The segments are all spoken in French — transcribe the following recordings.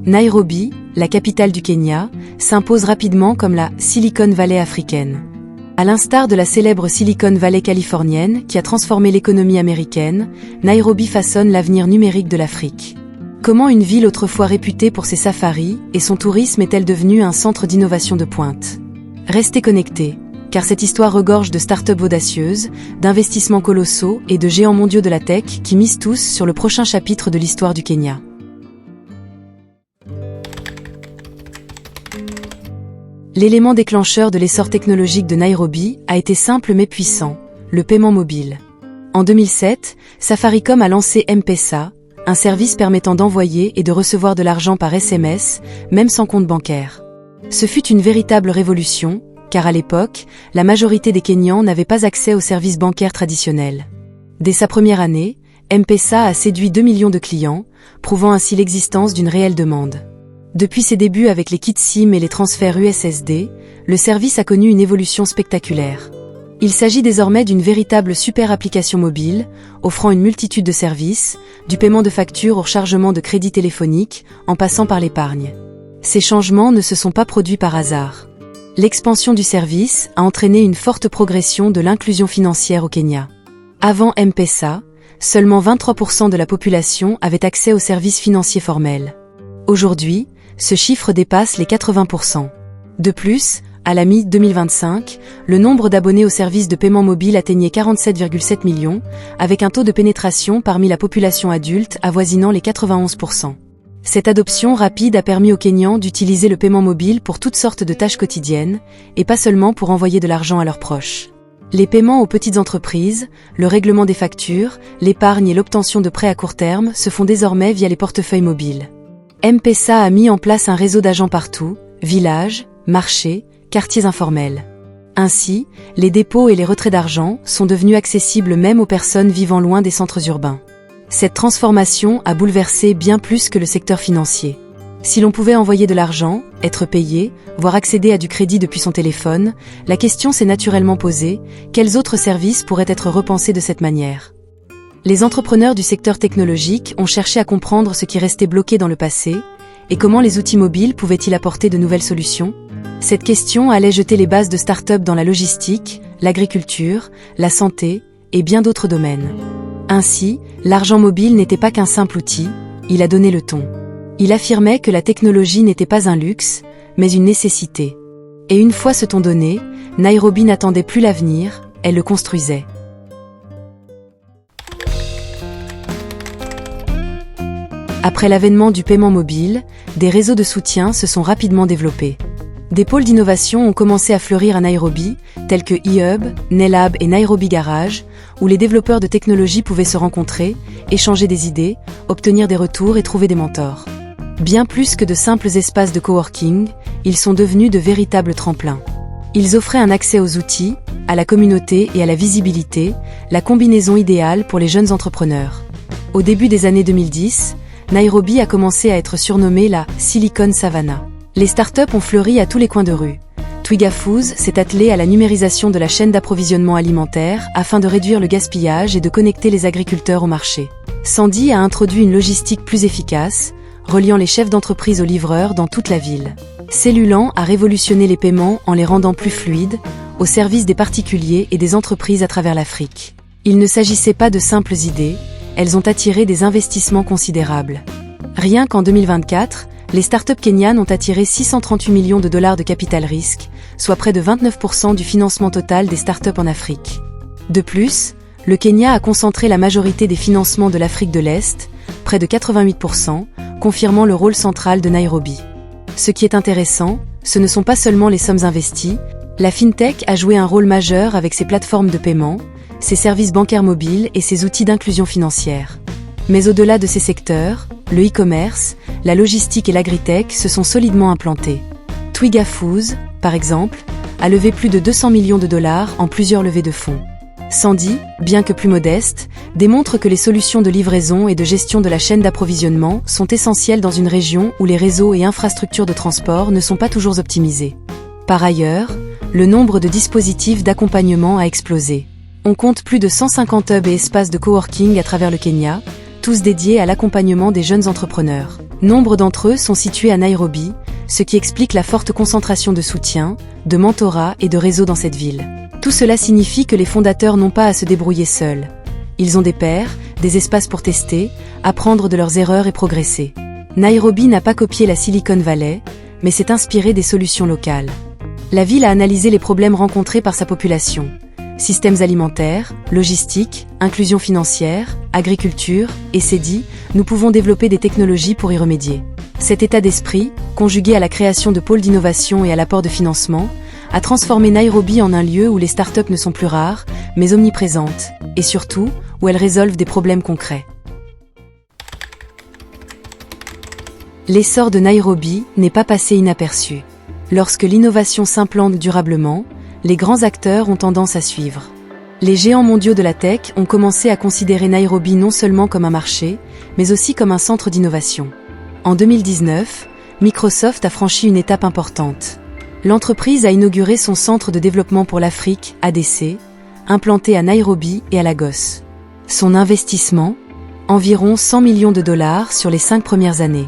Nairobi, la capitale du Kenya, s'impose rapidement comme la Silicon Valley africaine. À l'instar de la célèbre Silicon Valley californienne qui a transformé l'économie américaine, Nairobi façonne l'avenir numérique de l'Afrique. Comment une ville autrefois réputée pour ses safaris et son tourisme est-elle devenue un centre d'innovation de pointe? Restez connectés, car cette histoire regorge de start-up audacieuses, d'investissements colossaux et de géants mondiaux de la tech qui misent tous sur le prochain chapitre de l'histoire du Kenya. L'élément déclencheur de l'essor technologique de Nairobi a été simple mais puissant, le paiement mobile. En 2007, Safaricom a lancé M-Pesa, un service permettant d'envoyer et de recevoir de l'argent par SMS, même sans compte bancaire. Ce fut une véritable révolution, car à l'époque, la majorité des Kenyans n'avaient pas accès aux services bancaires traditionnels. Dès sa première année, M-Pesa a séduit 2 millions de clients, prouvant ainsi l'existence d'une réelle demande. Depuis ses débuts avec les kits SIM et les transferts USSD, le service a connu une évolution spectaculaire. Il s'agit désormais d'une véritable super application mobile, offrant une multitude de services, du paiement de factures au rechargement de crédits téléphoniques, en passant par l'épargne. Ces changements ne se sont pas produits par hasard. L'expansion du service a entraîné une forte progression de l'inclusion financière au Kenya. Avant M-Pesa, seulement 23% de la population avait accès aux services financiers formels. Aujourd'hui, ce chiffre dépasse les 80%. De plus, à la mi-2025, le nombre d'abonnés aux services de paiement mobile atteignait 47,7 millions, avec un taux de pénétration parmi la population adulte avoisinant les 91%. Cette adoption rapide a permis aux Kenyans d'utiliser le paiement mobile pour toutes sortes de tâches quotidiennes, et pas seulement pour envoyer de l'argent à leurs proches. Les paiements aux petites entreprises, le règlement des factures, l'épargne et l'obtention de prêts à court terme se font désormais via les portefeuilles mobiles. M-Pesa a mis en place un réseau d'agents partout, villages, marchés, quartiers informels. Ainsi, les dépôts et les retraits d'argent sont devenus accessibles même aux personnes vivant loin des centres urbains. Cette transformation a bouleversé bien plus que le secteur financier. Si l'on pouvait envoyer de l'argent, être payé, voire accéder à du crédit depuis son téléphone, la question s'est naturellement posée, quels autres services pourraient être repensés de cette manière? Les entrepreneurs du secteur technologique ont cherché à comprendre ce qui restait bloqué dans le passé, et comment les outils mobiles pouvaient-ils apporter de nouvelles solutions? Cette question allait jeter les bases de start-up dans la logistique, l'agriculture, la santé, et bien d'autres domaines. Ainsi, l'argent mobile n'était pas qu'un simple outil, il a donné le ton. Il affirmait que la technologie n'était pas un luxe, mais une nécessité. Et une fois ce ton donné, Nairobi n'attendait plus l'avenir, elle le construisait. Après l'avènement du paiement mobile, des réseaux de soutien se sont rapidement développés. Des pôles d'innovation ont commencé à fleurir à Nairobi, tels que eHub, Nelab et Nairobi Garage, où les développeurs de technologie pouvaient se rencontrer, échanger des idées, obtenir des retours et trouver des mentors. Bien plus que de simples espaces de coworking, ils sont devenus de véritables tremplins. Ils offraient un accès aux outils, à la communauté et à la visibilité, la combinaison idéale pour les jeunes entrepreneurs. Au début des années 2010, Nairobi a commencé à être surnommée la Silicon Savannah. Les startups ont fleuri à tous les coins de rue. Twiga Foods s'est attelé à la numérisation de la chaîne d'approvisionnement alimentaire afin de réduire le gaspillage et de connecter les agriculteurs au marché. Sandy a introduit une logistique plus efficace, reliant les chefs d'entreprise aux livreurs dans toute la ville. Cellulant a révolutionné les paiements en les rendant plus fluides, au service des particuliers et des entreprises à travers l'Afrique. Il ne s'agissait pas de simples idées, elles ont attiré des investissements considérables. Rien qu'en 2024, les startups kenyanes ont attiré 638 millions de dollars de capital risque, soit près de 29% du financement total des startups en Afrique. De plus, le Kenya a concentré la majorité des financements de l'Afrique de l'Est, près de 88%, confirmant le rôle central de Nairobi. Ce qui est intéressant, ce ne sont pas seulement les sommes investies, la FinTech a joué un rôle majeur avec ses plateformes de paiement, ses services bancaires mobiles et ses outils d'inclusion financière. Mais au-delà de ces secteurs, le e-commerce, la logistique et l'agritech se sont solidement implantés. Twiga Foods, par exemple, a levé plus de 200 millions de dollars en plusieurs levées de fonds. Sandy, bien que plus modeste, démontre que les solutions de livraison et de gestion de la chaîne d'approvisionnement sont essentielles dans une région où les réseaux et infrastructures de transport ne sont pas toujours optimisés. Par ailleurs, le nombre de dispositifs d'accompagnement a explosé. On compte plus de 150 hubs et espaces de coworking à travers le Kenya, tous dédiés à l'accompagnement des jeunes entrepreneurs. Nombre d'entre eux sont situés à Nairobi, ce qui explique la forte concentration de soutien, de mentorat et de réseau dans cette ville. Tout cela signifie que les fondateurs n'ont pas à se débrouiller seuls. Ils ont des pairs, des espaces pour tester, apprendre de leurs erreurs et progresser. Nairobi n'a pas copié la Silicon Valley, mais s'est inspiré des solutions locales. La ville a analysé les problèmes rencontrés par sa population. Systèmes alimentaires, logistique, inclusion financière, agriculture, et s'est dit, nous pouvons développer des technologies pour y remédier. Cet état d'esprit, conjugué à la création de pôles d'innovation et à l'apport de financement, a transformé Nairobi en un lieu où les startups ne sont plus rares, mais omniprésentes, et surtout, où elles résolvent des problèmes concrets. L'essor de Nairobi n'est pas passé inaperçu. Lorsque l'innovation s'implante durablement, les grands acteurs ont tendance à suivre. Les géants mondiaux de la tech ont commencé à considérer Nairobi non seulement comme un marché, mais aussi comme un centre d'innovation. En 2019, Microsoft a franchi une étape importante. L'entreprise a inauguré son centre de développement pour l'Afrique, ADC, implanté à Nairobi et à Lagos. Son investissement, environ 100 millions de dollars sur les 5 premières années.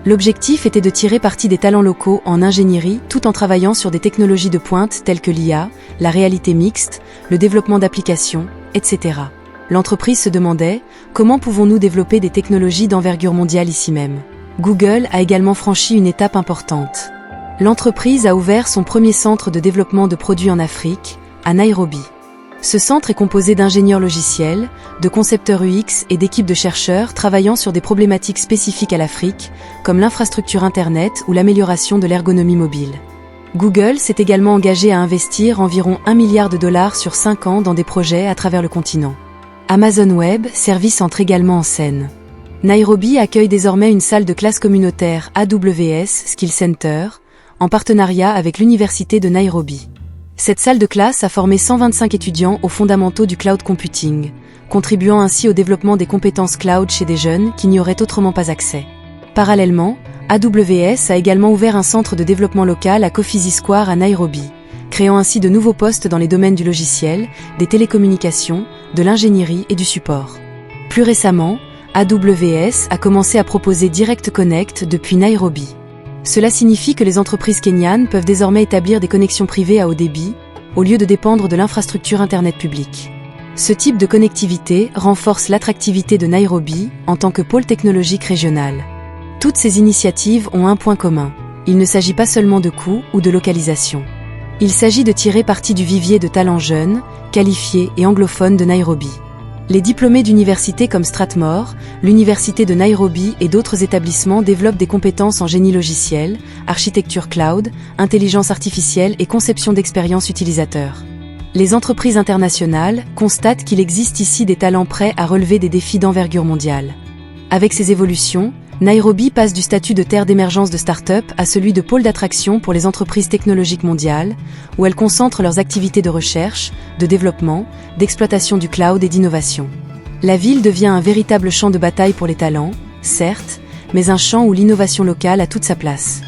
L'objectif était de tirer parti des talents locaux en ingénierie tout en travaillant sur des technologies de pointe telles que l'IA, la réalité mixte, le développement d'applications, etc. L'entreprise se demandait, comment pouvons-nous développer des technologies d'envergure mondiale ici même ? Google a également franchi une étape importante. L'entreprise a ouvert son premier centre de développement de produits en Afrique, à Nairobi. Ce centre est composé d'ingénieurs logiciels, de concepteurs UX et d'équipes de chercheurs travaillant sur des problématiques spécifiques à l'Afrique, comme l'infrastructure Internet ou l'amélioration de l'ergonomie mobile. Google s'est également engagé à investir environ 1 milliard de dollars sur 5 ans dans des projets à travers le continent. Amazon Web Services entre également en scène. Nairobi accueille désormais une salle de classe communautaire AWS Skill Center, en partenariat avec l'Université de Nairobi. Cette salle de classe a formé 125 étudiants aux fondamentaux du cloud computing, contribuant ainsi au développement des compétences cloud chez des jeunes qui n'y auraient autrement pas accès. Parallèlement, AWS a également ouvert un centre de développement local à Kofizi Square à Nairobi, créant ainsi de nouveaux postes dans les domaines du logiciel, des télécommunications, de l'ingénierie et du support. Plus récemment, AWS a commencé à proposer Direct Connect depuis Nairobi. Cela signifie que les entreprises kenyanes peuvent désormais établir des connexions privées à haut débit, au lieu de dépendre de l'infrastructure Internet publique. Ce type de connectivité renforce l'attractivité de Nairobi en tant que pôle technologique régional. Toutes ces initiatives ont un point commun. Il ne s'agit pas seulement de coûts ou de localisation. Il s'agit de tirer parti du vivier de talents jeunes, qualifiés et anglophones de Nairobi. Les diplômés d'universités comme Strathmore, l'Université de Nairobi et d'autres établissements développent des compétences en génie logiciel, architecture cloud, intelligence artificielle et conception d'expérience utilisateur. Les entreprises internationales constatent qu'il existe ici des talents prêts à relever des défis d'envergure mondiale. Avec ces évolutions, Nairobi passe du statut de terre d'émergence de start-up à celui de pôle d'attraction pour les entreprises technologiques mondiales, où elles concentrent leurs activités de recherche, de développement, d'exploitation du cloud et d'innovation. La ville devient un véritable champ de bataille pour les talents, certes, mais un champ où l'innovation locale a toute sa place.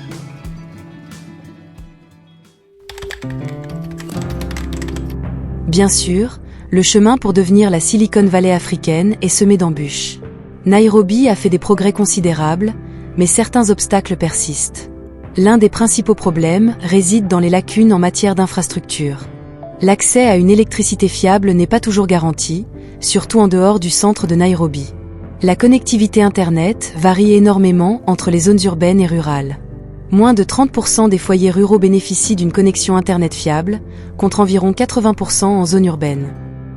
Bien sûr, le chemin pour devenir la Silicon Valley africaine est semé d'embûches. Nairobi a fait des progrès considérables, mais certains obstacles persistent. L'un des principaux problèmes réside dans les lacunes en matière d'infrastructure. L'accès à une électricité fiable n'est pas toujours garanti, surtout en dehors du centre de Nairobi. La connectivité Internet varie énormément entre les zones urbaines et rurales. Moins de 30% des foyers ruraux bénéficient d'une connexion Internet fiable, contre environ 80% en zone urbaine.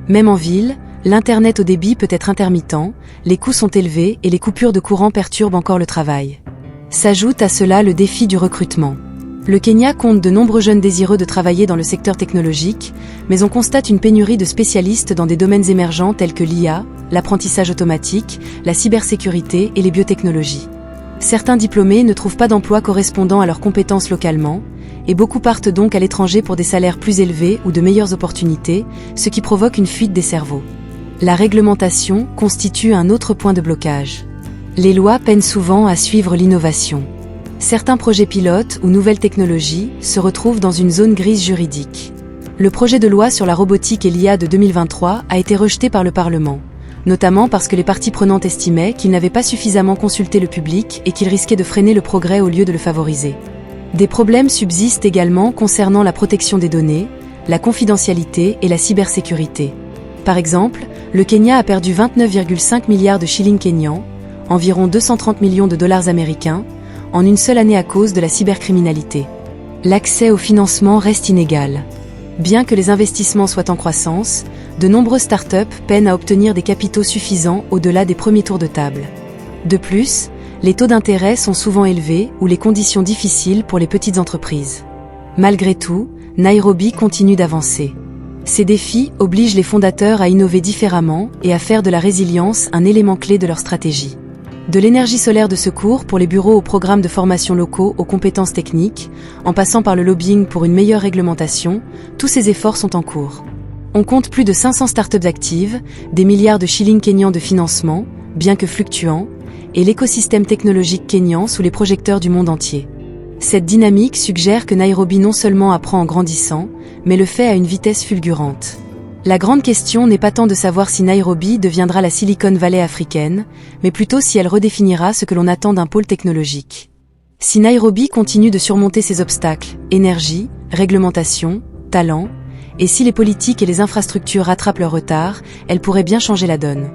Même en ville, l'Internet au débit peut être intermittent, les coûts sont élevés et les coupures de courant perturbent encore le travail. S'ajoute à cela le défi du recrutement. Le Kenya compte de nombreux jeunes désireux de travailler dans le secteur technologique, mais on constate une pénurie de spécialistes dans des domaines émergents tels que l'IA, l'apprentissage automatique, la cybersécurité et les biotechnologies. Certains diplômés ne trouvent pas d'emploi correspondant à leurs compétences localement, et beaucoup partent donc à l'étranger pour des salaires plus élevés ou de meilleures opportunités, ce qui provoque une fuite des cerveaux. La réglementation constitue un autre point de blocage. Les lois peinent souvent à suivre l'innovation. Certains projets pilotes ou nouvelles technologies se retrouvent dans une zone grise juridique. Le projet de loi sur la robotique et l'IA de 2023 a été rejeté par le Parlement, notamment parce que les parties prenantes estimaient qu'ils n'avaient pas suffisamment consulté le public et qu'ils risquaient de freiner le progrès au lieu de le favoriser. Des problèmes subsistent également concernant la protection des données, la confidentialité et la cybersécurité. Par exemple, le Kenya a perdu 29,5 milliards de shillings kenyans, environ 230 millions de dollars américains, en une seule année à cause de la cybercriminalité. L'accès au financement reste inégal. Bien que les investissements soient en croissance, de nombreuses startups peinent à obtenir des capitaux suffisants au-delà des premiers tours de table. De plus, les taux d'intérêt sont souvent élevés ou les conditions difficiles pour les petites entreprises. Malgré tout, Nairobi continue d'avancer. Ces défis obligent les fondateurs à innover différemment et à faire de la résilience un élément clé de leur stratégie. De l'énergie solaire de secours pour les bureaux aux programmes de formation locaux aux compétences techniques, en passant par le lobbying pour une meilleure réglementation, tous ces efforts sont en cours. On compte plus de 500 startups actives, des milliards de shillings kenyans de financement, bien que fluctuants, et l'écosystème technologique kényan sous les projecteurs du monde entier. Cette dynamique suggère que Nairobi non seulement apprend en grandissant, mais le fait à une vitesse fulgurante. La grande question n'est pas tant de savoir si Nairobi deviendra la Silicon Valley africaine, mais plutôt si elle redéfinira ce que l'on attend d'un pôle technologique. Si Nairobi continue de surmonter ses obstacles, énergie, réglementation, talent, et si les politiques et les infrastructures rattrapent leur retard, elle pourrait bien changer la donne.